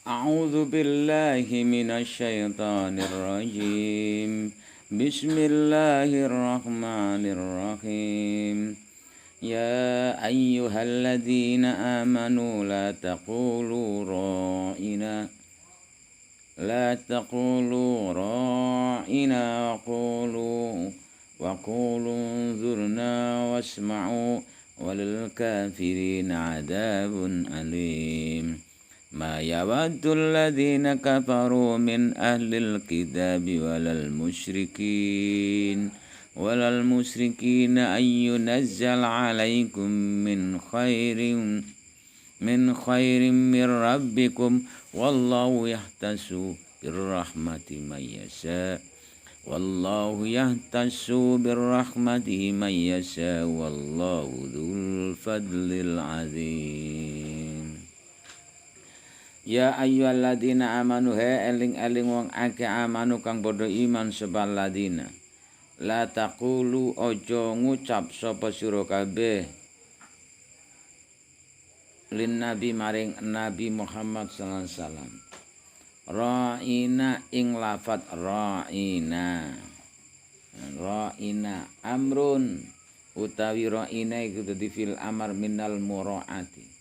أعوذ بالله من الشيطان الرجيم. بسم الله الرحمن الرحيم. يا أيها الذين آمنوا لا تقولوا راعنا وقولوا انظرنا واسمعوا وللكافرين عذاب أليم. ما يود الذين كفروا من أهل الكتاب ولا المشركين أن ينزل عليكم من ربكم والله يختص برحمته من يشاء والله ذو الفضل العظيم. Ya ayyuhalladzina amanu eling-eling wong akeh amanu kang padha iman sapa ladina. La taqulu aja ngucap sapa sira kabeh lin nabi maring Nabi Muhammad sallallahu alaihi wasallam. Ra'ina ing lafat ra'ina. Ra'ina amrun utawi ra'ina iku dadi fil amar minal mura'ati.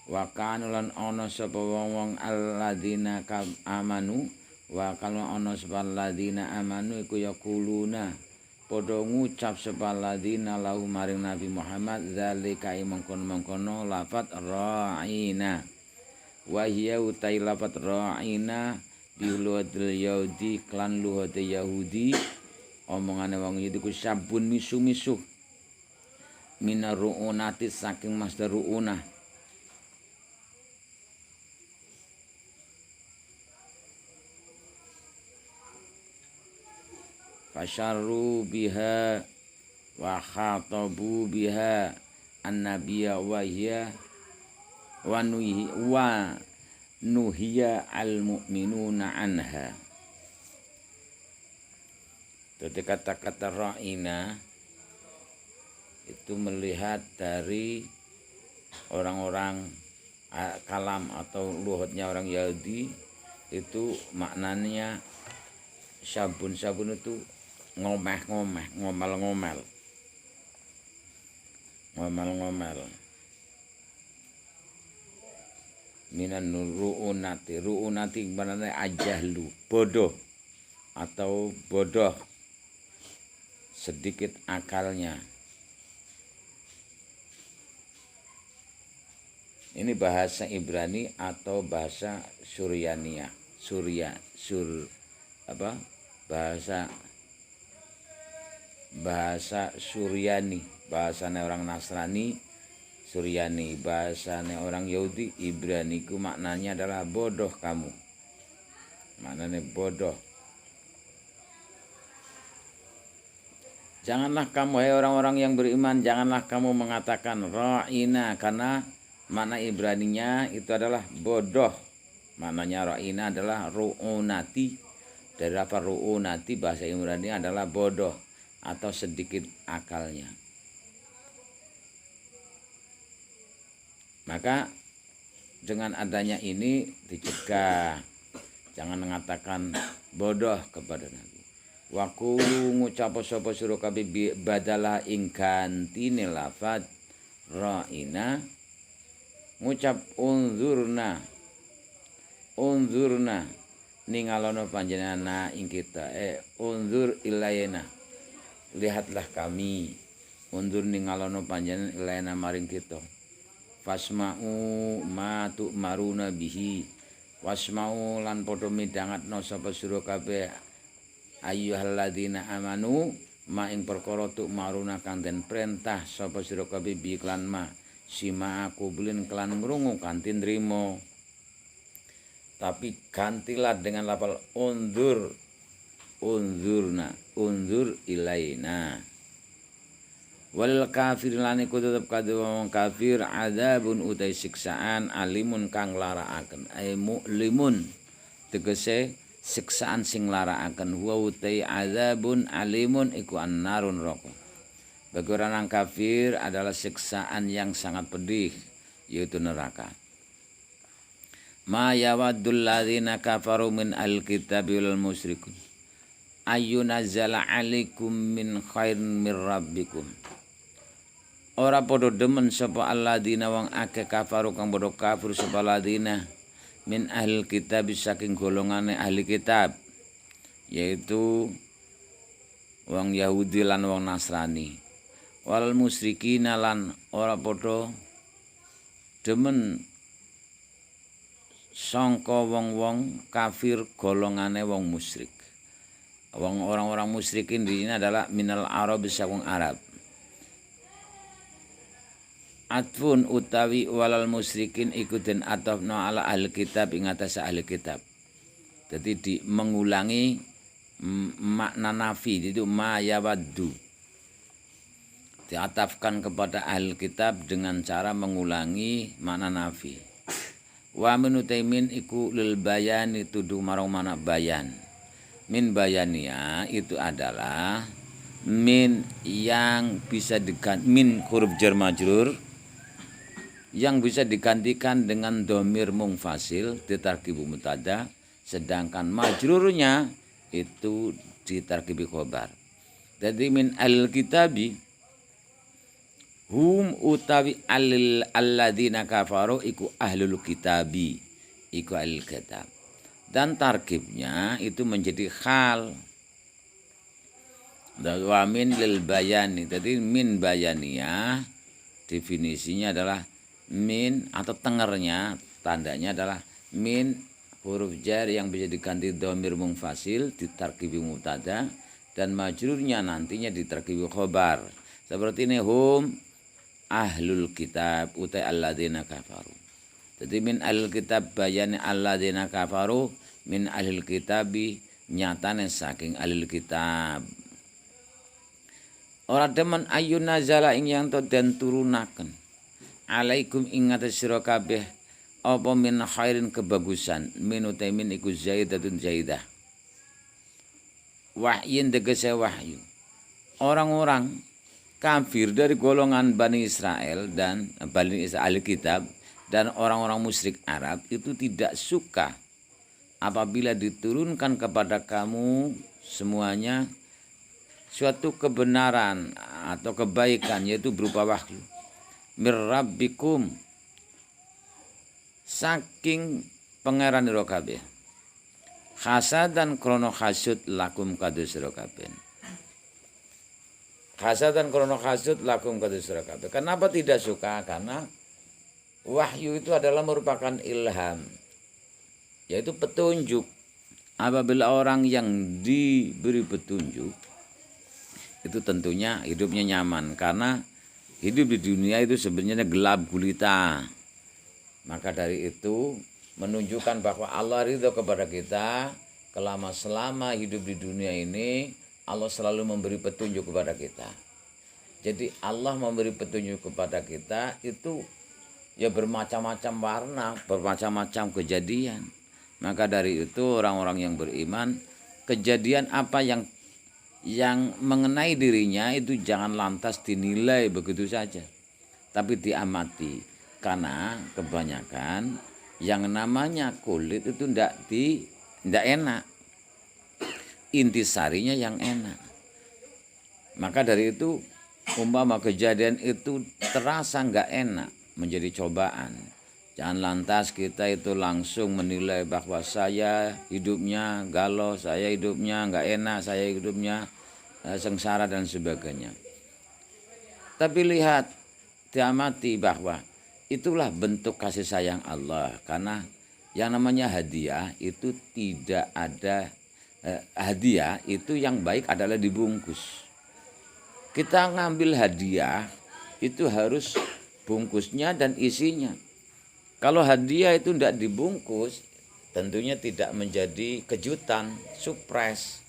Wa kanulan ana sapa wong-wong alladzina amanu wa kalau ana sapa alladzina amanu iku yaquluna padha ngucap sapa alladzina lahu maring Nabi Muhammad zalika mongkon-mongkono lafat ra'ina wa hiya utai lafat ra'ina biluadil yahudi klan luhate yahudi omongane wong Yahudi ku sabun misu-misu minar ru'unati saking masdar ru'unah. Fasyarru biha wa khatabu biha annabiyya wa nuhiya al-mu'minuna anha. Jadi kata-kata ra'ina itu melihat dari orang-orang kalam atau luhutnya orang Yahudi itu maknanya sabun-sabun itu ngomel-ngomel. Minan ru'unati maknanya ajahlu, bodoh atau bodoh sedikit akalnya. Ini bahasa Ibrani atau bahasa Suryania. Bahasa Suryani, bahasanya orang Nasrani Suryani, bahasanya orang Yahudi Ibrani, ku maknanya adalah bodoh kamu. Maknanya bodoh. Janganlah kamu hai orang-orang yang beriman, janganlah kamu mengatakan ra'ina, karena makna Ibraninya itu adalah bodoh. Maknanya ra'ina adalah ru'unati. Dari apa ru'unati bahasa Ibrani adalah bodoh atau sedikit akalnya. Maka dengan adanya ini dicegah, jangan mengatakan bodoh kepada Nabi. Wa qulu ngucap sapa sira kabeh badalah ing gantine lafaz ra'ina ngucap unzurna ningalono panjenengan ing kita unzur ilayna lihatlah kami, unzur ningalono panjenengan ilayna maring kita. Fasma'u ma tu'maruna bihi wasma'u lan padha midhangatna sapa sira kabeh ayyuhalladzina amanu ma ing perkara tu'maruna kang den perintah sapa sira kabeh bi klan ma sima aku bulin klan ngrungu kanthi nrimo. Tapi gantilah dengan lafal unzur ilaina. Wal kafir lan iku tetep kadhe wong kafir adzabun utai siksaan alimun kang laraaken mu'limun tegese siksaan sing laraaken huwa utai adzabun alimun iku annarun neraka. Bagi orang kafir adalah siksaan yang sangat pedih yaitu neraka. ma yawaddul ladzina kafaru min alkitabi wal musyrikun ayyunazzala alaikum min khairin mir rabbikum. Ora padha demen sapa alladzina wong akeh kafaru kang padha kafir sapa alladzina min ahli kitab saking golongane ahli kitab, yaitu wong Yahudi lan wong Nasrani. Wal musyrikin lan ora padha demen sangka wong-wong kafir golongane wong musyrik. Orang-orang musyrikin di sini adalah minal Arab saking Arab. Atfun utawi walal musyrikin ikutin atafna ala ahli kitab ing atas ahli kitab. Jadi mengulangi makna nafi itu ma yawaddu. Diatafkan kepada ahli kitab dengan cara mengulangi makna nafi. Wa min utaimin iku lil bayan itu du marang mana bayan. Min bayania itu adalah min yang bisa min huruf jar majrur yang bisa digantikan dengan dhamir mungfasil ditarkibu mutada, sedangkan majrurnya itu ditarkibi khobar. Jadi min al-kitabi hum utawi alladzina kafaru iku ahlul kitabi, iku al-kitab. Dan tarkibnya itu menjadi hal. Wa min lil bayani. Jadi min bayaniyah definisinya adalah min atau tengernya, tandanya adalah min huruf jar yang bisa diganti dhamir mungfasil ditarkibi mubtada dan majrurnya nantinya ditarkibi khobar. Seperti ini hum ahlul kitab utai alladzina kafaru. Jadi min ahlul kitab bayani alladzina kafaru, min ahlul kitabi nyatane saking ahlul kitab. Ora demen ayuna zala ing yang to den turunaken alaikum ing atas sira kabeh apa min khairin kebagusan min utaimin iku zaidatun zaidah. Wahyin tegese wahyu. Orang-orang kafir dari golongan Bani Israel dan Bani Israel kitab dan orang-orang musyrik Arab itu tidak suka apabila diturunkan kepada kamu semuanya suatu kebenaran atau kebaikan, yaitu berupa wahyu mir rabbikum saking pangeran ira kabeh, hasadan krono hasud lakum kadus ira kabeh. Hasadan krono hasud lakum kadus ira kabeh. Kenapa tidak suka? Karena wahyu itu adalah merupakan ilham, yaitu petunjuk. Apabila orang yang diberi petunjuk itu tentunya hidupnya nyaman, karena hidup di dunia itu sebenarnya gelap gulita. Maka dari itu menunjukkan bahwa Allah ridho kepada kita selama hidup di dunia ini. Allah selalu memberi petunjuk kepada kita. Jadi Allah memberi petunjuk kepada kita itu ya bermacam-macam warna, bermacam-macam kejadian. Maka dari itu orang-orang yang beriman, kejadian apa yang mengenai dirinya itu jangan lantas dinilai begitu saja, tapi diamati. Karena kebanyakan yang namanya kulit itu tidak enak, intisarinya yang enak. Maka dari itu umpama kejadian itu terasa nggak enak, menjadi cobaan. Jangan lantas kita itu langsung menilai bahwa saya hidupnya galau, saya hidupnya nggak enak, saya hidupnya sengsara dan sebagainya. Tapi lihat, diamati bahwa itulah bentuk kasih sayang Allah. Karena yang namanya hadiah itu tidak ada, hadiah itu yang baik adalah dibungkus. Kita ngambil hadiah itu harus bungkusnya dan isinya. Kalau hadiah itu tidak dibungkus, tentunya tidak menjadi kejutan, surprise.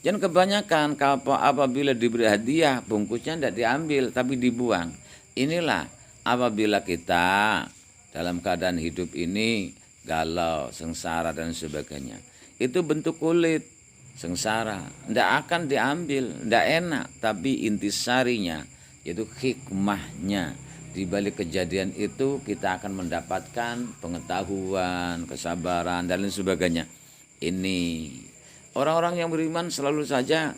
Dan kebanyakan apabila diberi hadiah, bungkusnya tidak diambil tapi dibuang. Inilah apabila kita dalam keadaan hidup ini galau, sengsara dan sebagainya. Itu bentuk kulit sengsara, tidak akan diambil, tidak enak. Tapi intisarinya, yaitu hikmahnya, Di balik kejadian itu kita akan mendapatkan pengetahuan, kesabaran dan lain sebagainya. Ini orang-orang yang beriman selalu saja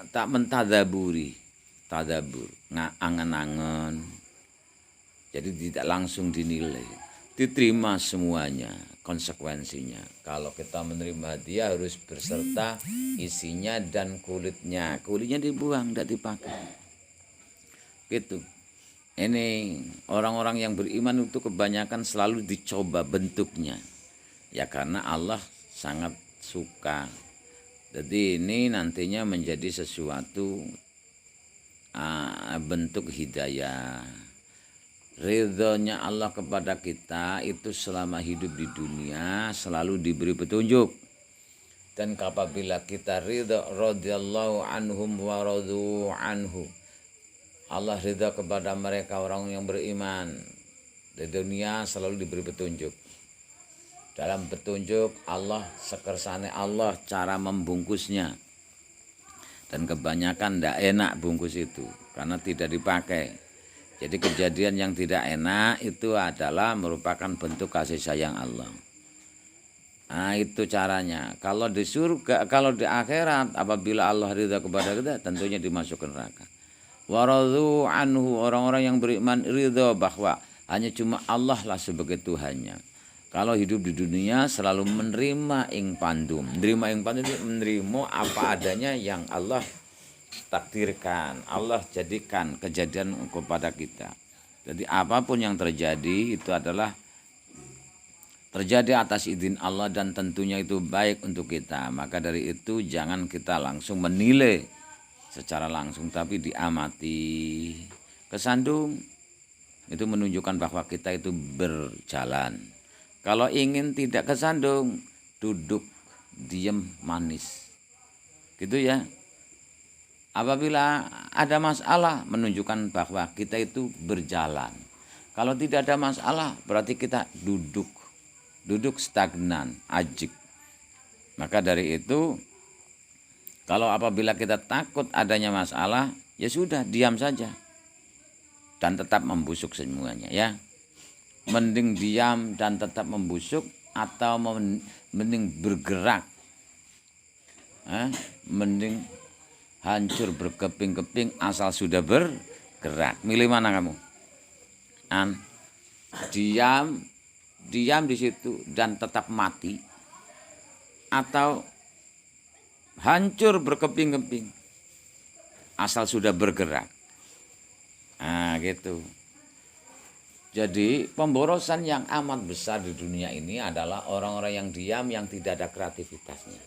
tak mentadaburi, tadabur, angen-angen. Jadi tidak langsung dinilai, diterima semuanya konsekuensinya. Kalau kita menerima hadiah harus berserta isinya dan kulitnya. Kulitnya dibuang, tidak dipakai. Gitu. Ini orang-orang yang beriman itu kebanyakan selalu dicoba bentuknya. Ya karena Allah sangat suka. Jadi ini nantinya menjadi sesuatu bentuk hidayah. Ridhonya Allah kepada kita itu selama hidup di dunia selalu diberi petunjuk. Dan apabila kita ridho radhiyallahu anhum wa radu anhu, Allah ridha kepada mereka orang yang beriman. Di dunia selalu diberi petunjuk. Dalam petunjuk Allah sekersane Allah cara membungkusnya. Dan kebanyakan tidak enak bungkus itu karena tidak dipakai. Jadi kejadian yang tidak enak itu adalah merupakan bentuk kasih sayang Allah. Nah itu caranya. Kalau di surga, kalau di akhirat apabila Allah ridha kepada kita tentunya dimasukkan neraka. Waradhu anhu, orang-orang yang beriman ridho bahwa hanya cuma Allah lah sebagai Tuhannya. Kalau hidup di dunia selalu menerima ing pandum. Menerima ing pandum itu menerima apa adanya yang Allah takdirkan, Allah jadikan kejadian kepada kita. Jadi apapun yang terjadi itu adalah terjadi atas izin Allah dan tentunya itu baik untuk kita. Maka dari itu jangan kita langsung menilai secara langsung, tapi diamati. Kesandung itu menunjukkan bahwa kita itu berjalan. Kalau ingin tidak kesandung, duduk, diam, manis. Gitu ya. Apabila ada masalah, menunjukkan bahwa kita itu berjalan. Kalau tidak ada masalah, berarti kita duduk. Duduk stagnan, ajik. Maka dari itu, kalau apabila kita takut adanya masalah, ya sudah diam saja. Dan tetap membusuk semuanya ya. Mending diam dan tetap membusuk atau mending bergerak. Mending hancur berkeping-keping asal sudah bergerak. Milih mana kamu? Diam di situ dan tetap mati. Atau hancur berkeping-keping asal sudah bergerak. Nah gitu. Jadi pemborosan yang amat besar di dunia ini adalah orang-orang yang diam, yang tidak ada kreativitasnya.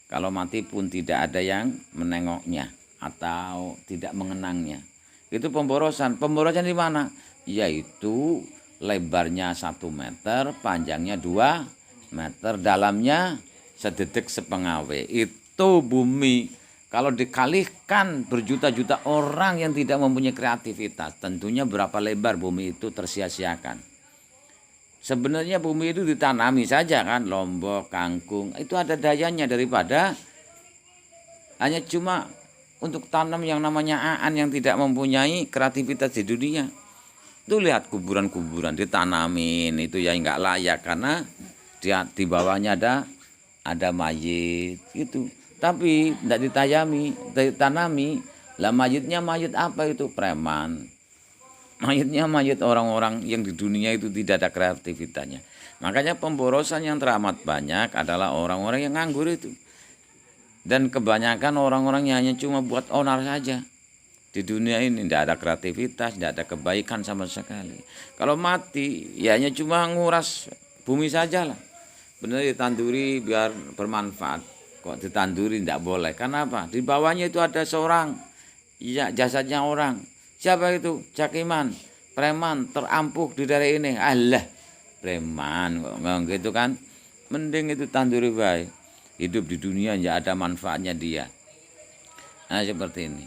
Kalau mati pun tidak ada yang menengoknya atau tidak mengenangnya. Itu pemborosan. Pemborosan di mana? Yaitu lebarnya 1 meter, panjangnya 2 meter, dalamnya sedetik sepengawe. Itu bumi. Kalau dikalikan berjuta-juta orang yang tidak mempunyai kreativitas, tentunya berapa lebar bumi itu tersia-siakan. Sebenarnya bumi itu ditanami saja kan, lombok, kangkung, itu ada dayanya daripada hanya cuma untuk tanam yang namanya aan yang tidak mempunyai kreativitas di dunia. Itu lihat kuburan-kuburan ditanamin itu ya nggak layak karena di bawahnya ada mayit gitu. Tapi tidak ditanami. Lah mayitnya mayit apa itu? Preman. Mayitnya mayit orang-orang yang di dunia itu tidak ada kreativitasnya. Makanya pemborosan yang teramat banyak adalah orang-orang yang nganggur itu. Dan kebanyakan orang-orang yang hanya cuma buat onar saja. Di dunia ini tidak ada kreativitas, tidak ada kebaikan sama sekali. Kalau mati ya hanya cuma nguras bumi saja lah. Benar ditanduri biar bermanfaat. Kok ditanduri tidak boleh. Karena apa? Di bawahnya itu ada seorang. Ya, jasadnya orang. Siapa itu? Cakiman, preman, terampuh di daerah ini. Allah, preman kok gitu kan. Mending itu tanduri baik. Hidup di dunia tidak ada manfaatnya dia. Nah seperti ini.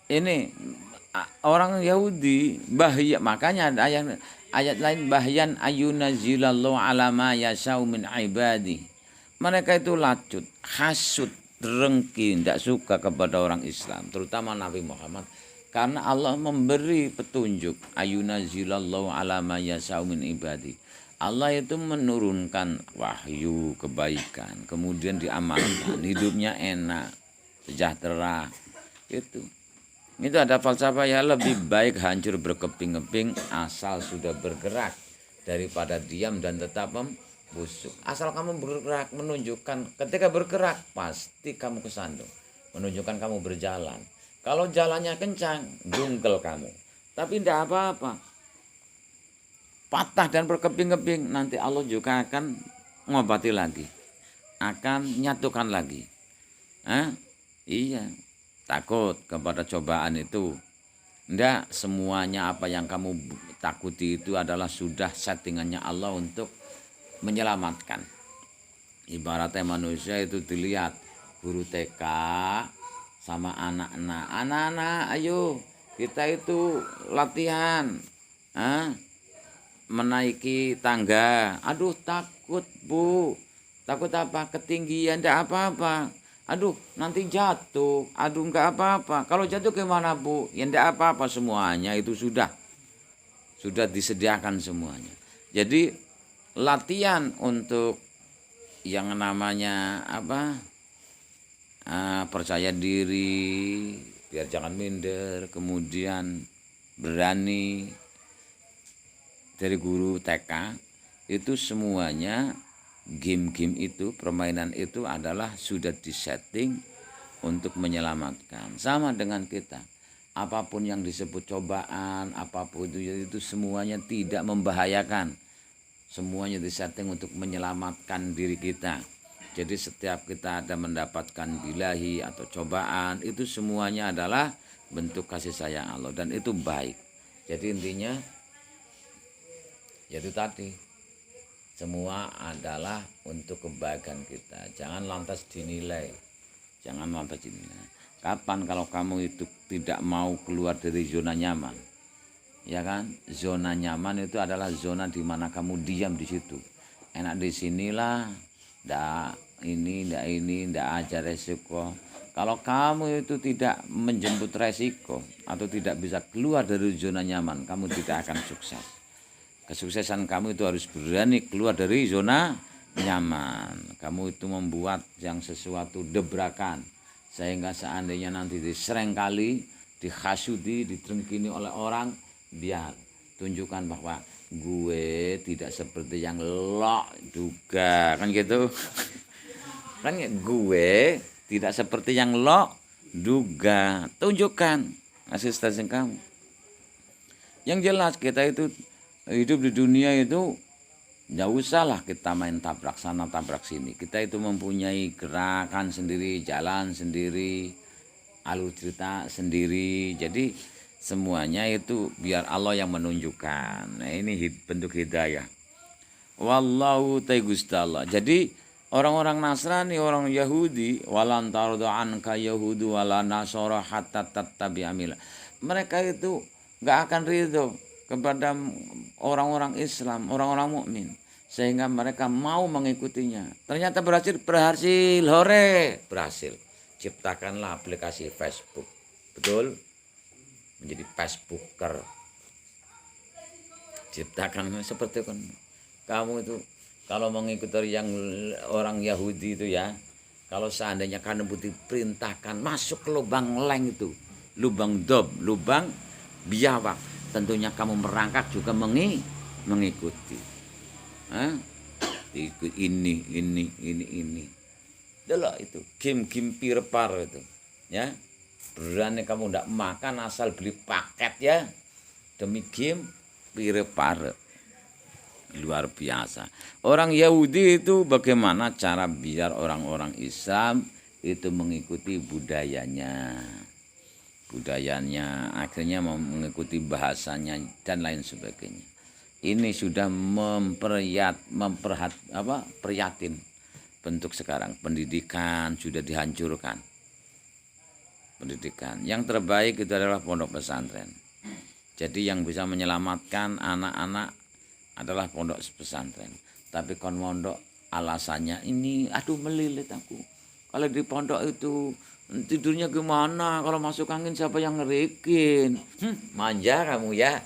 Ini orang Yahudi bahaya. Makanya ada ayat lain bahyan ayunazilallahu ala ma yasau min ibadi. Mereka itu lacut, hasut, dengki, tidak suka kepada orang Islam, terutama Nabi Muhammad. Karena Allah memberi petunjuk, ayunazilallahu ala ma yasha'u min ibadi. Allah itu menurunkan wahyu kebaikan, kemudian diamalkan, hidupnya enak, sejahtera. Itu ada falsafah ya, lebih baik hancur berkeping-keping asal sudah bergerak daripada diam dan tetap membusuk. Asal kamu bergerak, menunjukkan ketika bergerak pasti kamu kesandung, menunjukkan kamu berjalan. Kalau jalannya kencang, dungkel kamu. Tapi tidak apa-apa. Patah dan berkeping-keping, nanti Allah juga akan ngobati lagi. Akan nyatukan lagi. Iya, takut kepada cobaan itu. Tidak, semuanya apa yang kamu takuti itu adalah sudah settingannya Allah untuk menyelamatkan. Ibaratnya manusia itu dilihat, guru TK, sama anak-anak, ayo kita itu latihan menaiki tangga. Aduh takut Bu, takut apa? Ketinggian, enggak apa-apa. Aduh nanti jatuh, aduh enggak apa-apa. Kalau jatuh gimana Bu? Ya enggak apa-apa, semuanya itu sudah disediakan semuanya. Jadi latihan untuk yang namanya percaya diri, biar jangan minder, kemudian berani dari guru TK, itu semuanya game-game itu, permainan itu adalah sudah disetting untuk menyelamatkan. Sama dengan kita, apapun yang disebut cobaan, apapun itu semuanya tidak membahayakan, semuanya disetting untuk menyelamatkan diri kita. Jadi setiap kita ada mendapatkan bilahi atau cobaan, itu semuanya adalah bentuk kasih sayang Allah dan itu baik. Jadi intinya yaitu tadi, semua adalah untuk kebaikan kita. Jangan lantas dinilai. Kapan kalau kamu itu tidak mau keluar dari zona nyaman? Ya kan? Zona nyaman itu adalah zona di mana kamu diam di situ. Enak di sinilah. Ndak aja resiko. Kalau kamu itu tidak menjemput resiko atau tidak bisa keluar dari zona nyaman, kamu tidak akan sukses. Kesuksesan kamu itu harus berani keluar dari zona nyaman. Kamu itu membuat yang sesuatu debrakan, sehingga seandainya nanti diserang kali, dihasudi, diterengkini oleh orang, biar tunjukkan bahwa gue tidak seperti yang lo duga, kan gitu. Kan gue tidak seperti yang lo duga. Tunjukkan asistensi kamu. Yang jelas kita itu hidup di dunia itu nggak usahlah kita main tabrak sana tabrak sini. Kita itu mempunyai gerakan sendiri, jalan sendiri, alur cerita sendiri. Jadi semuanya itu biar Allah yang menunjukkan. Nah ini bentuk hidayah. Wallahu ta'ala Gusti Allah. Jadi orang-orang Nasrani, orang Yahudi, walan tarda anka yahudu wala nasara hatta tattabi'a millah. Mereka itu enggak akan ridho kepada orang-orang Islam, orang-orang mukmin, sehingga mereka mau mengikutinya. Ternyata berhasil, berhasil. Ciptakanlah aplikasi Facebook. Betul? Menjadi Facebooker. Ciptakan seperti kan. Kamu itu kalau mengikuti yang orang Yahudi itu ya, kalau seandainya kamu diperintahkan masuk ke lubang leng itu, lubang dob, lubang biawak, tentunya kamu merangkak juga mengikuti. Ikut ini. Itulah itu game-game pirpar itu, ya. Berani kamu tidak makan asal beli paket ya, demi game pirpar. Luar biasa. Orang Yahudi itu bagaimana cara biar orang-orang Islam itu mengikuti budayanya, akhirnya mengikuti bahasanya dan lain sebagainya. Ini sudah prihatin bentuk sekarang. Pendidikan sudah dihancurkan. Pendidikan yang terbaik itu adalah pondok pesantren. Jadi yang bisa menyelamatkan anak-anak adalah pondok pesantren. Tapi kon mondok alasannya ini, aduh melilit aku. Kalau di pondok itu tidurnya gimana? Kalau masuk angin siapa yang ngerikin? Manja kamu ya.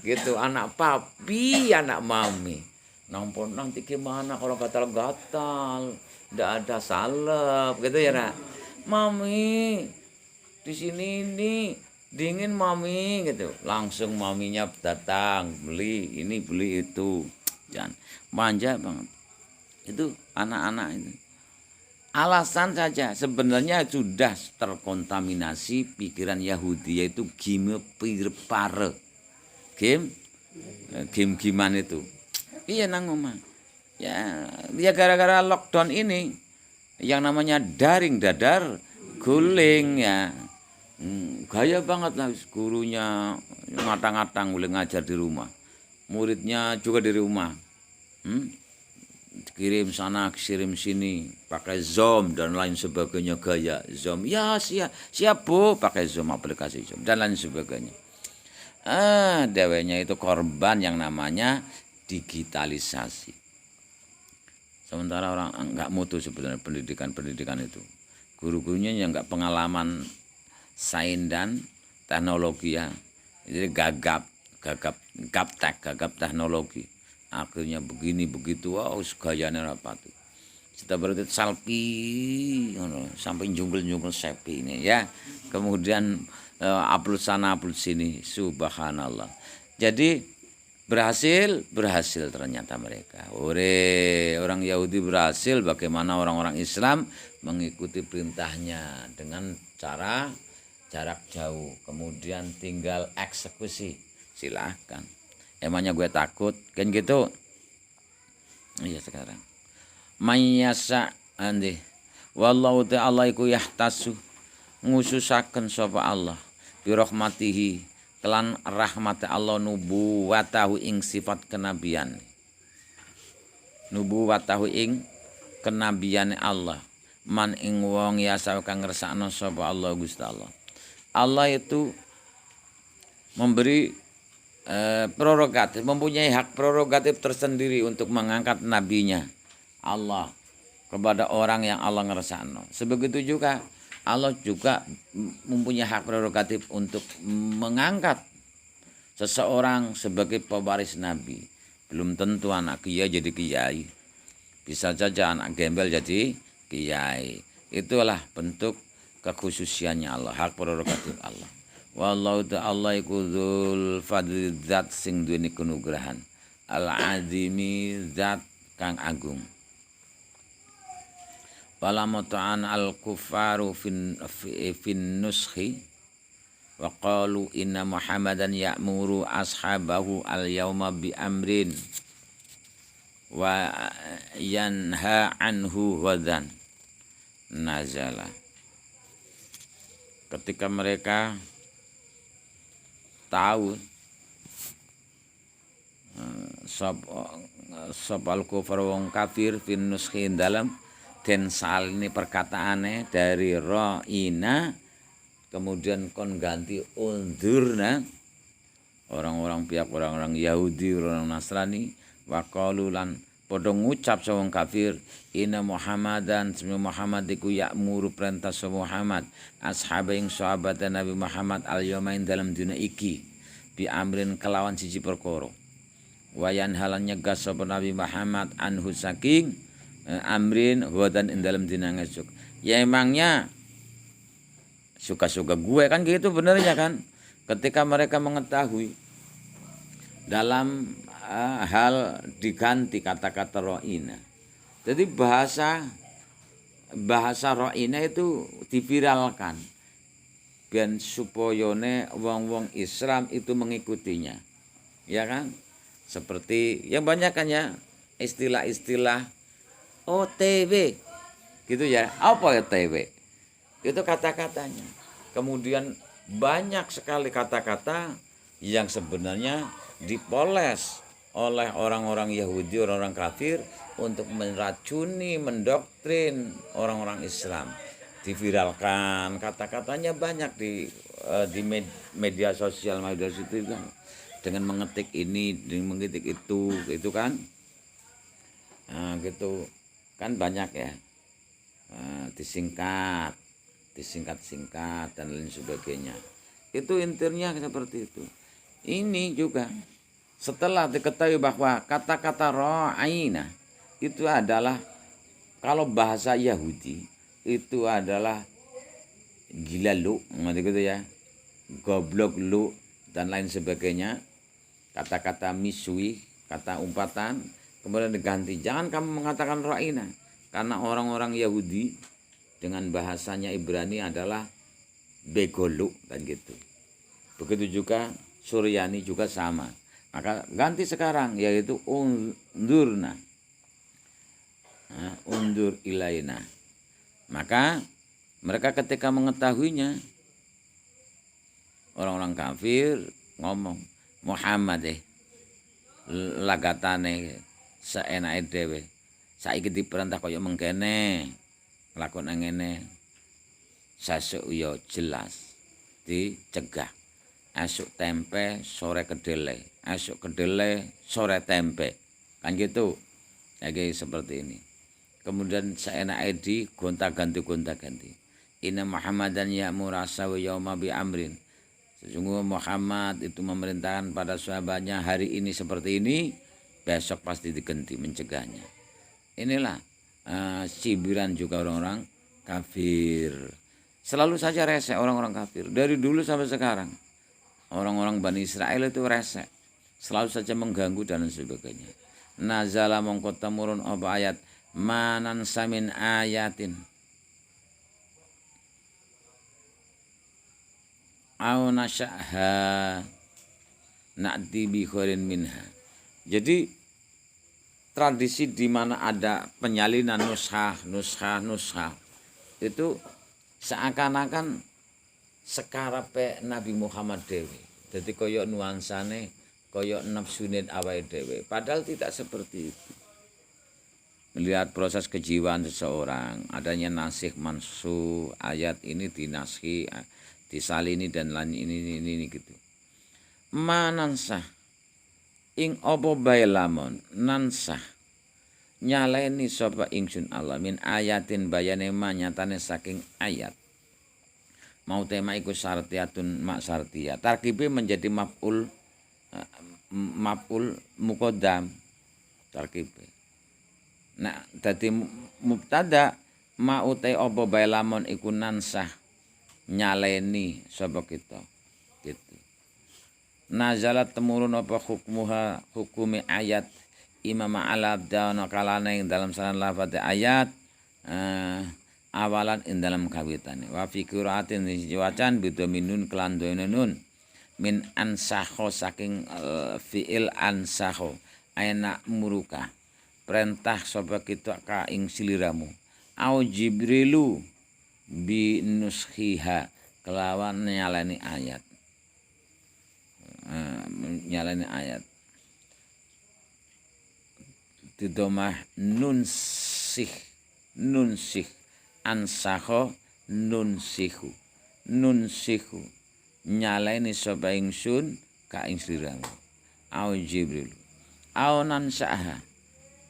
Gitu, anak papi, anak mami. Nanti gimana kalau gatal-gatal? Nggak ada salep, gitu ya nak. Mami, di sini nih dingin mami, gitu. Langsung maminya datang, beli ini beli itu. Jangan manja banget. Itu anak-anak itu. Alasan saja sebenarnya sudah terkontaminasi pikiran Yahudi, yaitu game pare. Game-gamean itu. Iya nang omah. Ya gara-gara lockdown ini yang namanya daring dadar guling ya. Gaya banget lah gurunya ngatang-ngatang boleh ngajar di rumah. Muridnya juga di rumah. Kirim sana, kirim sini, pakai Zoom dan lain sebagainya, gaya Zoom. Ya siap Bu, pakai Zoom, aplikasi Zoom dan lain sebagainya. Dewenya itu korban yang namanya digitalisasi. Sementara orang enggak mutu sebenarnya pendidikan itu. Guru-gurunya yang enggak pengalaman sains dan teknologi ya. Jadi gagap teknologi. Akhirnya begini begitu, gayanya apa tuh. Kita berarti salpi sampai jungle sepi ini ya. Kemudian upload sana upload sini, subhanallah. Jadi berhasil ternyata mereka. Orang Yahudi berhasil, bagaimana orang-orang Islam mengikuti perintahnya dengan cara jarak jauh. Kemudian tinggal eksekusi, silahkan. Emangnya gue takut kan gitu. Iya sekarang mayasa andi wallahu ta'ala iku yahtasu ngususaken sapa Allah bi rahmatihi kelan rahmat Allah nubuwatahu ing sifat kenabian. Nubuwatahu ing kenabiane Allah. Man ing wong yasa kang ngersakno sapa Allah Gusti Allah. Allah itu memberi prerogatif, mempunyai hak prerogatif tersendiri untuk mengangkat nabinya Allah kepada orang yang Allah ngersakno. Sebegitu juga Allah juga mempunyai hak prerogatif untuk mengangkat seseorang sebagai pewaris nabi. Belum tentu anak kiai jadi kiai. Bisa saja anak gembel jadi kiai. Itulah bentuk kekhususiannya Allah, hak prerogatif Allah. Wallahu ta'ala iku dzul fadli zat sing duweni kenugrahan. Al-azimi zat kang agung. Palamatan al-kufaru fin nuskhi wa qalu inna Muhammadan ya'muru ashabahu al-yawma bi amrin wa yanha anhu wadan nazala. Ketika mereka tahu sopal kufar wong kafir fin nuskhi dalam den salini perkataane dari ra'ina kemudian kon ganti undurna orang-orang pihak orang-orang Yahudi orang Nasrani waqalu lan padha ngucap wong kafir inna Muhammadan semu Muhammad iku ya'muru perintah Muhammad ashabe ing sahabat Nabi Muhammad al yaumain dalam dina iki bi amrin kelawan siji perkara wayan halan nyegah sapa Nabi Muhammad anhu saking amrin wadan ing dalam dina ngesuk. Ya emangnya suka-suka gue kan gitu benernya kan. Ketika mereka mengetahui dalam hal diganti kata-kata ro'ina. Jadi bahasa ro'ina itu diviralkan. Ben supayane wong-wong Islam itu mengikutinya. Ya kan? Seperti yang banyak kan ya istilah-istilah OTW gitu ya. Apa OTW? Itu kata-katanya. Kemudian banyak sekali kata-kata yang sebenarnya dipoles oleh orang-orang Yahudi, orang-orang kafir untuk meracuni, mendoktrin orang-orang Islam. Diviralkan, kata-katanya banyak di media sosial itu kan. Dengan mengetik ini, dengan mengetik itu kan. Nah, gitu kan banyak ya. Disingkat disingkat-singkat dan lain sebagainya. Itu intinya seperti itu. Ini juga setelah diketahui bahwa kata-kata ra'ina itu adalah, kalau bahasa Yahudi itu adalah gila lu, ngerti gitu ya, goblok lu dan lain sebagainya, kata-kata misui, kata umpatan, kemudian diganti, jangan kamu mengatakan ra'ina, karena orang-orang Yahudi dengan bahasanya Ibrani adalah begolu dan gitu. Begitu juga Suryani juga sama. Maka ganti sekarang, yaitu undurna, undur ilaina. Maka mereka ketika mengetahuinya, orang-orang kafir ngomong, Muhammad lagatane seenake dhewe. Saiki diperintah kaya mengkene, lakon ngene. Sesuk ya jelas dicegah. Esuk tempe, sore kedele. Esuk kedele, sore tempe. Kan gitu. Kayak seperti ini. Kemudian seenake di gonta-ganti. Inna Muhammadan ya'muru wa yauma bi amrin. Sesungguhnya Muhammad itu memerintahkan pada sahabatnya hari ini seperti ini, besok pasti diganti mencegahnya. Inilah cibiran juga orang-orang kafir. Selalu saja resek orang-orang kafir. Dari dulu sampai sekarang. Orang-orang Bani Israel itu resek. Selalu saja mengganggu dan sebagainya. Nazala mongko temurun apa ayat. Manan samin ayatin. Au nasya'ha na'ti bi khairin minha. Jadi tradisi di mana ada penyalinan nushah itu seakan-akan sekarepe Nabi Muhammad dhewe. Dadi kaya nuansane, kaya nafsune awake dhewe. Padahal tidak seperti itu. Melihat proses kejiwaan seseorang, adanya nasikh mansuh, ayat ini dinaskhi, disalini dan lain ini gitu. Manansah ing apa bae lamun nansah nyaleni sapa ingsun Allah min ayatin bayane nyatane saking ayat. Mau tema iku syartiyatun mak syartiyah. Tarkibe menjadi maf'ul muqaddam tarkibe. Nah, dadi mubtada ma utai apa bae lamun iku nansah nyaleni sapa kita gitu. Nazalat temurun apa hukmuha hukumi ayat imam al-abdana kalane ing dalam sanan lafaz ayat awalan ing dalam kawitane wa fi qiraatin wacan bidominun kelan nun min ansakho saking fiil ansakho aina muruka perintah sapa kita ka ing siliramu au jibrilu bi nuskhiha kelawan nyalani ayat didomah nunsih ansakho nunsihu nyalani sapa ingsun ka ing sliramu au jibril au nansaha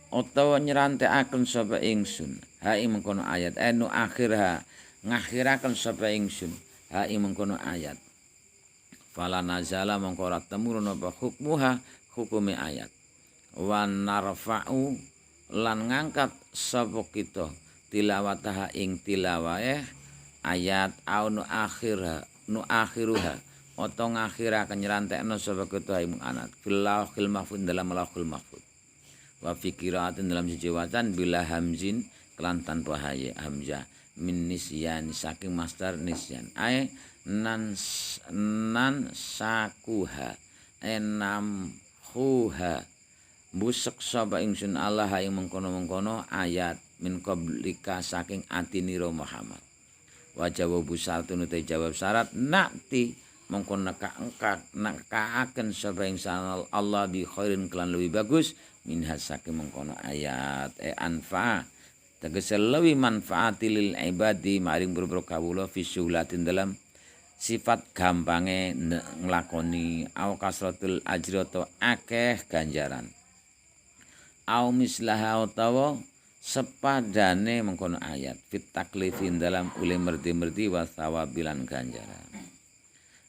utawa nyerantekaken sapa ingsun ha ing mengkono ayat anu akhirha ngakhiraken sapa ingsun ha ing mengkono ayat fala nazala mongko ora temurun apa hukmuha hukumi ayat wa narfa'u lan ngangkat sapa kita tilawataha ing tilawae ayat au nu akhiruha utawa ngakhiraken nyerantekno sapa kita ing anat fil lauhil mahfuz dalam lauhul mahfuz wa fi qiraatin dalam siji wacan bila hamzin kelan tanpa hamzah min nisyan saking masdar nisyan ai nan sakuha enam huha busek sapa ingsun Allah ing mengkono-mengkono ayat min qablika saking atinira Muhammad wa jawabu syaratun uta jawab syarat nakti mongko nekaaken sapa ingsun Allah bi khairin kelan lebih bagus minha saking mengkono ayat anfa tegese luwih manfaati lil ibadi maring boro kawula fi syulatin dalam sifat gampange nglakoni au kasratul ajri atau akeh ganjaran au mislaha utawa sepadane mengkono ayat fit taklifin dalam ule merti-merti wasawabilan ganjaran.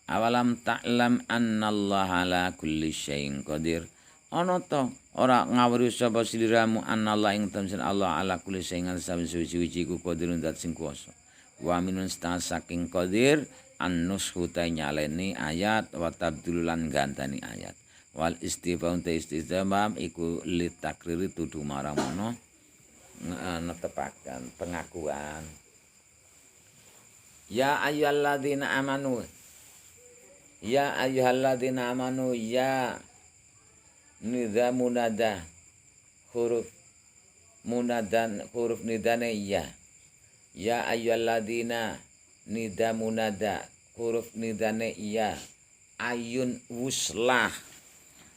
Awalam ta'lam annallaha ala kulli syai'in qadir. Ana to ora ngawruhi sapa sliramu anallah ing temsen Allah ala kulli syai'in suci-suci ku qadirun zat sing kuwasa. Wa minun saking qadir annushu ta nyaleni ayat wa tabdululan gantani ayat. Wal istifham ta istifham iku litakriri tudu marang mono netepaken pengakuan. Ya ayyuhalladzina amanu. Ya ayyuhalladzina amanu ya nida munada huruf munadan huruf nidane ya. Ya ayyuhalladzina nida munada huruf nidane ya. Ayun wuslah.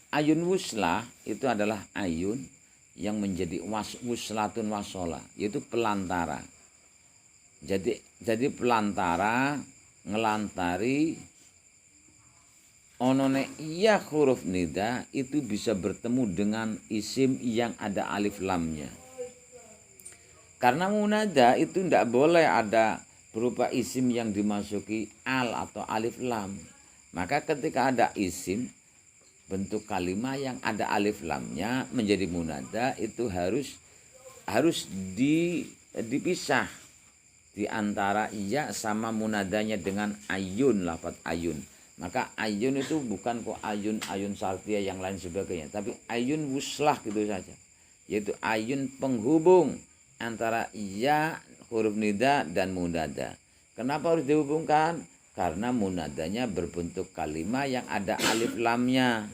Ayun wuslah itu adalah ayun yang menjadi wuslatun wasola, yaitu pelantara. Jadi pelantara ngelantari onone iya huruf nida itu bisa bertemu dengan isim yang ada alif lamnya. Karena munada itu tidak boleh ada berupa isim yang dimasuki al atau alif lam. Maka ketika ada isim bentuk kalimat yang ada alif lamnya menjadi munada itu harus dipisah di antara iya sama munadanya dengan ayun, lafaz ayun. Maka ayun itu bukan kok ayun sartia yang lain sebagainya, tapi ayun wuslah gitu saja. Yaitu ayun penghubung antara ya huruf nida dan munada. Kenapa harus dihubungkan? Karena munadanya berbentuk kalimat yang ada alif lamnya.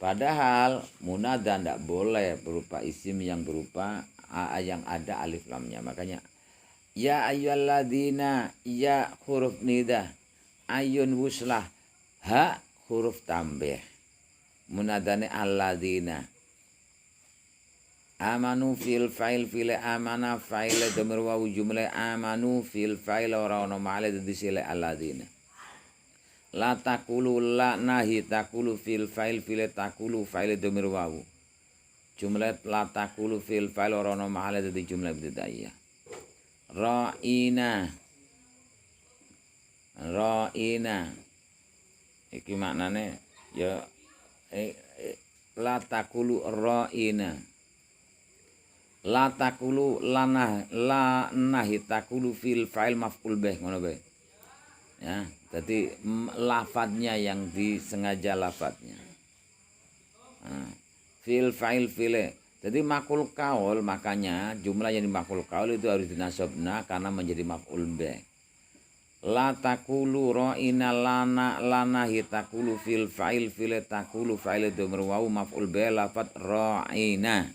Padahal munada tidak boleh berupa isim yang berupa yang ada alif lamnya. Makanya ya ayyuhalladzina ya huruf nida. Ayun wuslah ha huruf tambah munadane alladzina amanu fil fa'il fil amana fa'il dhamir wawu jumlah amanu fil fa'il ora ono male dadi sile alladzina la taqulu la nahi taqulu fil fa'il fil taqulu fa'il dhamir wawu jumlah la taqulu fil fa'il ora ono male dadi jumlah ibtidaiyah Ra'ina iki maknane ya la taqulu ra'ina la taqulu lanah la nahi taqulu fil fa'il maf'ul bih ngono bae ya. Jadi lafadznya yang disengaja lafadznya fil fa'il file. Jadi makul kaul, makanya jumlah yang dimakul kaul itu harus dinasabna karena menjadi maf'ul bih. La taqulu ra'ina lana hitakulu fil fa'il fil taqulu fa'il dhamir wawu maf'ul bih lafadz ra'ina.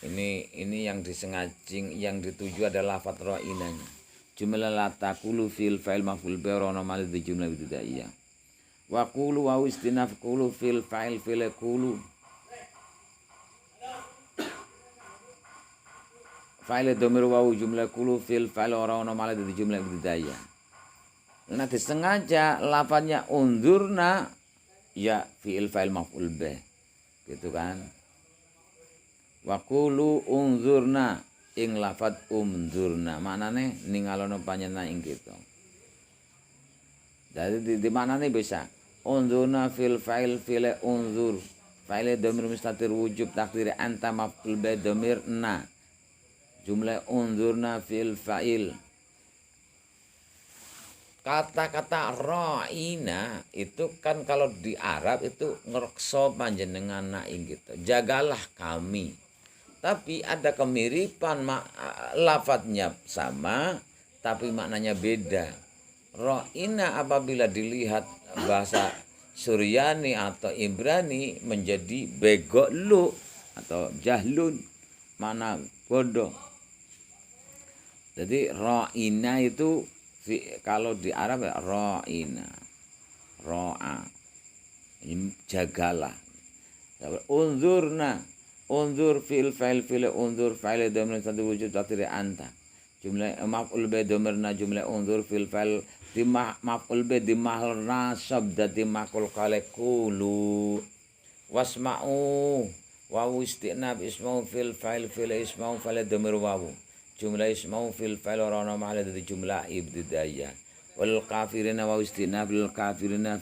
Ini yang disengajing yang dituju adalah lafadz ra'inanya. Jumlah la taqulu fil fa'il maf'ul bih rono mal di jumlah ibtidaiyah. Wa qulu wa istinaf qulu fil fa'il fil qulu. Fa'il dhamir wawu jumlah qulu fil fa'il rono mal di jumlah ibtidaiyah. Nah disengaja lafadznya unzurna ya fi'il fa'il maf'ul bih gitu kan. Wa qulu unzurna ing lafadz unzurna maknane ningalono panjenengan ing kita. Jadi di maknane bisa unzurna fil fa'il fil unzur fa'il dhamir mustatir wujub takdir anta maf'ul bih dhamir na jumlah unzurna fil fa'il. Kata-kata ra'ina itu kan kalau di Arab itu ngerekso panjenengan ing gitu. Jagalah kami. Tapi ada kemiripan lafadznya sama tapi maknanya beda. Ra'ina apabila dilihat bahasa Suryani atau Ibrani menjadi begolu atau jahlun, mana bodoh. Jadi ra'ina itu kalau di Arab ya ra'ina, ra'a, jagalah. Unzurna, unzur fil fa'il fil unzur fa'il dhamir satu wujud takdir anta. Jumlah maf'ul bih dhamirna jumlah unzur fil fa'il di maf'ul bih di mahal nasab dadi makul kale kulu. Wasma'u Wawu istinaf ismau fil fa'il fil ismau fa'il dhamir wawu. Jumlah ismau fil fa'il orang mahal dari jumlah ibtidaiyah. Wal kafirina wawu istinaf lil kafirina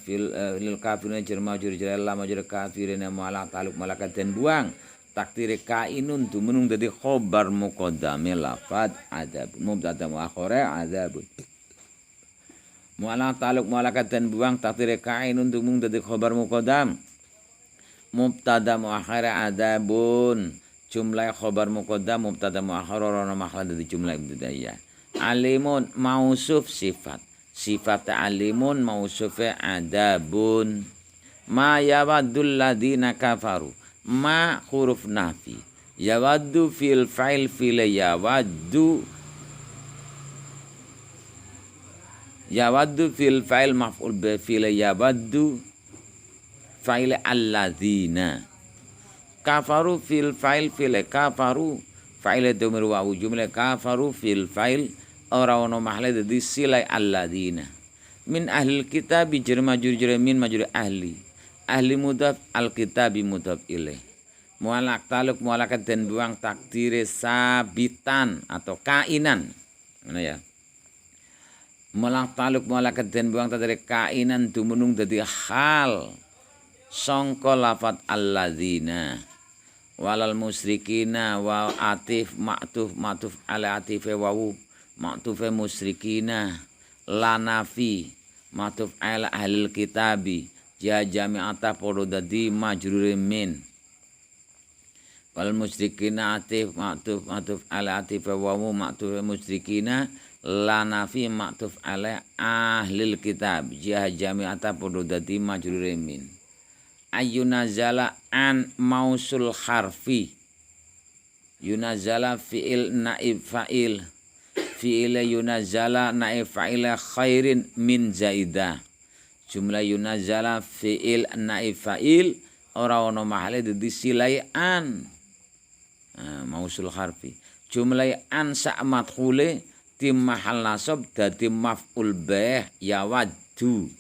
lil kafirina jar majrur jar la majrur kafirina mu'allaq ta'alluq malakat dan buang. Takdir kainun tu menung dari khobar muqaddam lafad adab mubtada muakhir adab. Mu'allaq ta'alluq malakat dan buang takdir kainun tu menung dari khobar muqaddam. Mubtada muakhir adabun jumlah khobar muqaddam mubtada muakhir orang mahal dari jumlah ibtidaiyah. Alimun mausuf sifat alimun mausuf adabun. Ma yawaddul ladina kafaru ma huruf nafi yawaddu fil fa'il fil yawaddu fil fa'il maf'ul bi fil yawaddu fa'il alladzina kafaru fil fa'il fil kafaru fa'il dhamir wawu jumlah kafaru fil fa'il ora ono mahle dadi silai alladzina min ahli kitab jar majrur min majrur ahli mudhaf alkitabi mudhaf ilaih mu'allaq ta'alluq mu'allaqat dan buang takdire sabitan atau kainan mana ya mu'allaq ta'alluq mu'allaqat dan buang takdire kainan dumunung dadi hal sangka lafat alladzina walal musyrikina wa atif ma'tuf ala atife wawu ma'tufe musyrikina la nafi ma'tuf ala ahlil kitabi ja jami'ata podo dadi majrur min wal musyrikina atif ma'tuf ala atife wawu ma'tufe musyrikina la nafi ma'tuf ala ahlil kitab ja jami'ata podo dadi majrur min. Ayunazala an mausul harfi yunazala fi'il naib fa'il fi'il yunazala naib fa'il khairin min zaidah jumlah yunazala fi'il naib fa'il ora ono mahale di silai an mausul harfi jumlah an sa madkhule tim mahal nasab dadi maf'ul bih yawaddu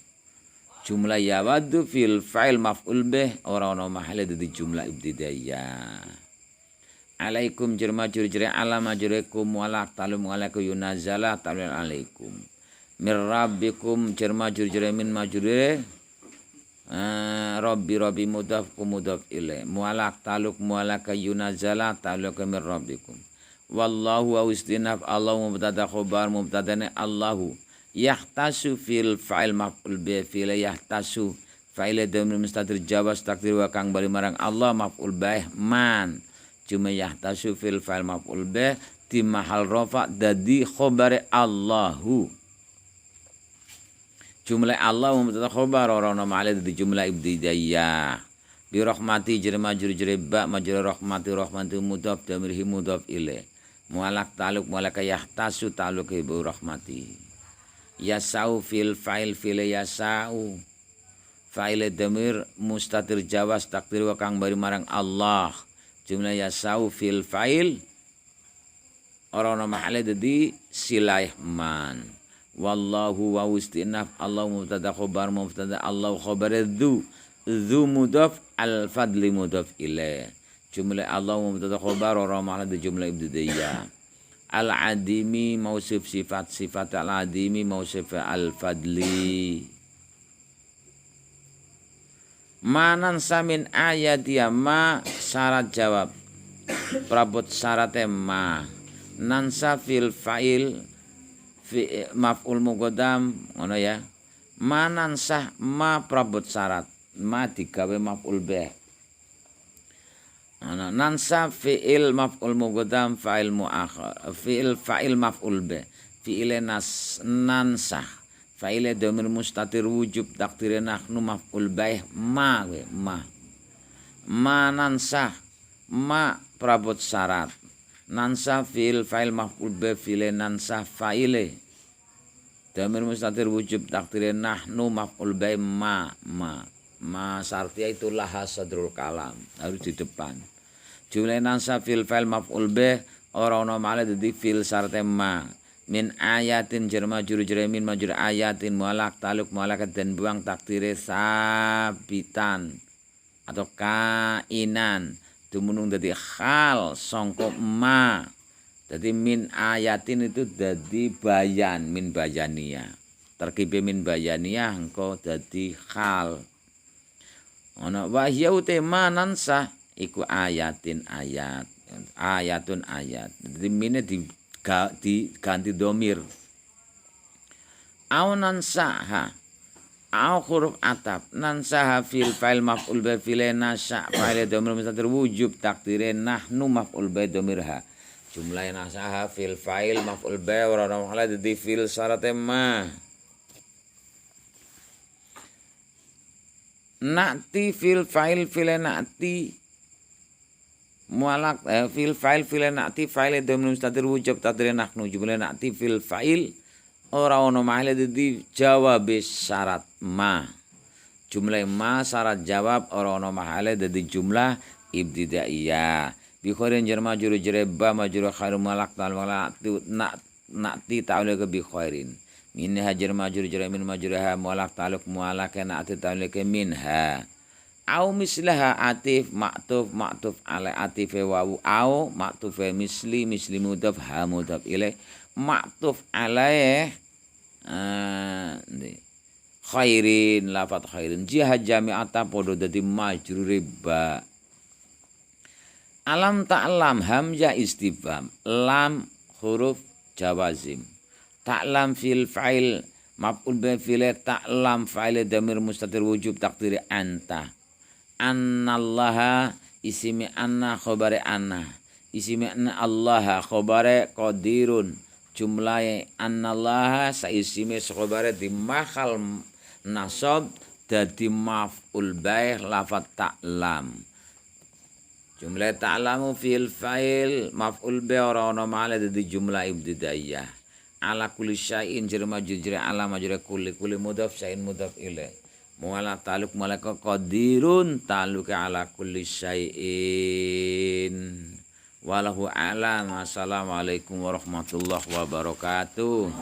jumlah yawaddu fil fa'il maf'ul bih ora ono mahale di jumlah ibtidaiyah. Alaikum jar majrur jar ala majrukum wala ta'alum alaikum yunazala ta'alum alaikum mir rabbikum jar majrur jar min majrur rabbi mudhaf mudhaf ilaih mu'allaq ta'alluq mu'allaq yunazala ta'alluq mir rabbikum wallahu wa istinaf Allahu mubtada khabar mubtadane Allahu yahtasu fil fa'il maf'ul bi fil yahtasu fa'il dhamir mustatir jawaz takdir wa kang bali marang Allah maf'ul bih man cuma yahtasu fil fa'il maf'ul bih di mahal rafa dadi khabare Allahu jumlah Allah mubtada khabar ora ono ma'al dadi jumlah ibtidaiyah bi rahmati jar majrur jar ba majrur rahmati mudhaf dhamirhi mudhaf ilaih mu'allaq ta'alluq mu'allaq yahtasu ta'alluq bi rahmati. Yasau fil fa'il fil yasau fa'il dhamir mustatir jawaz takdir wa kang bari marang Allah jumlah yasau fil fa'il ora ono mahale dadi silaih man wallahu wa istinaf Allah mubtada khabar mubtada Allah khabar dzu mudhaf al fadli mudhaf ilaih jumlah Allah mubtada khabar ora mahale dadi jumlah ibtidaiyah. Al-adimi mausif sifat al-adimi mausif al-fadli manan samin ayat ya ma syarat jawab prabot syaratnya ma nansa fil fa'il fi maf'ul muqaddam ngono ya ma nansah ma prabot syarat ma digawe maf'ul bih nansa fi'il maf'ul muqaddam fa'il muakhar fa'il maf'ul bih fi'il nansah fa'il dhamir mustatir wujub takdir nahnu maf'ul bih ma nansah ma prabot syarat nansa fi'il fa'il maf'ul bih fi'il nansah fa'il dhamir mustatir wujub takdir nahnu maf'ul bih ma syartiyah itu laha sadrul kalam harus di depan jumlah nansa fil fa'il maf'ul bih ora ono male dadi fil syartiyah ma min ayatin jar majrur jar min majrur ayatin mu'allaq ta'alluq mu'allaqat dan buang takdire sabitan atau kainan dumunung dadi hal sangka ma. Dadi min ayatin itu dadi bayan min bayaniyah. Terkibe min bayaniyah engko dadi hal. Ana wa hiya utema nansah iku ayatin ayat. Ayatun ayat. Dadi mine diganti domir. Au nansaha. Au huruf atap nansaha fil fa'il maf'ul bi fil nasha fa'il domir mustatir wujub takdire nahnu maf'ul bi domirha jumlah nasaha fil fa'il maf'ul bi wa ramhala di fil syarat ma na'ti fil fa'il fil na'ti mualak fil fa'il fil na'ti fa'il domir mustatir wujub takdire nahnu jumlah na'ti fil fa'il ora ono mahle di jawab syarat ma. Jumlah ma syarat jawab ora ono mahle di jumlah ibtidaiyah. Bi khairin jar majrur jar ba majrur khairu malak tal malak na'ti ta'ala ke bi khairin. Min hajar majrur jar min majruha malak ta'aluk malak na'ti ta'ala ke minha. Au mislaha atif ma'tuf ala atif wa au ma'tuf misli mudaf ha mudaf ilaih ma'tuf alaih khairin lafat khairin jihad jami'ata podo dadi majrur ba alam ta'lam hamzah istifham lam huruf jawazim ta'lam fil fa'il maf'ul bi fil ta'lam fa'il damir mustatir wujub takdiri anta annallaha ismi anna khabari anna ismi anna allaha khabari qadirun jumlah annallaha saisime khabari di mahal nasab dadi maf'ul baih lafat ta'lam jumlah ta'lamu fil fa'il maf'ul baih ora ono male dadi jumlah ibtidaiyah ala kulli syai'in jar majrur ala majrur kulli mudhaf syai'in mudhaf ilaih muala ta'alluq malaka qadirun ta'alluq ala kulli syai'in walahu a'lam. Assalamualaikum warahmatullahi wabarakatuh.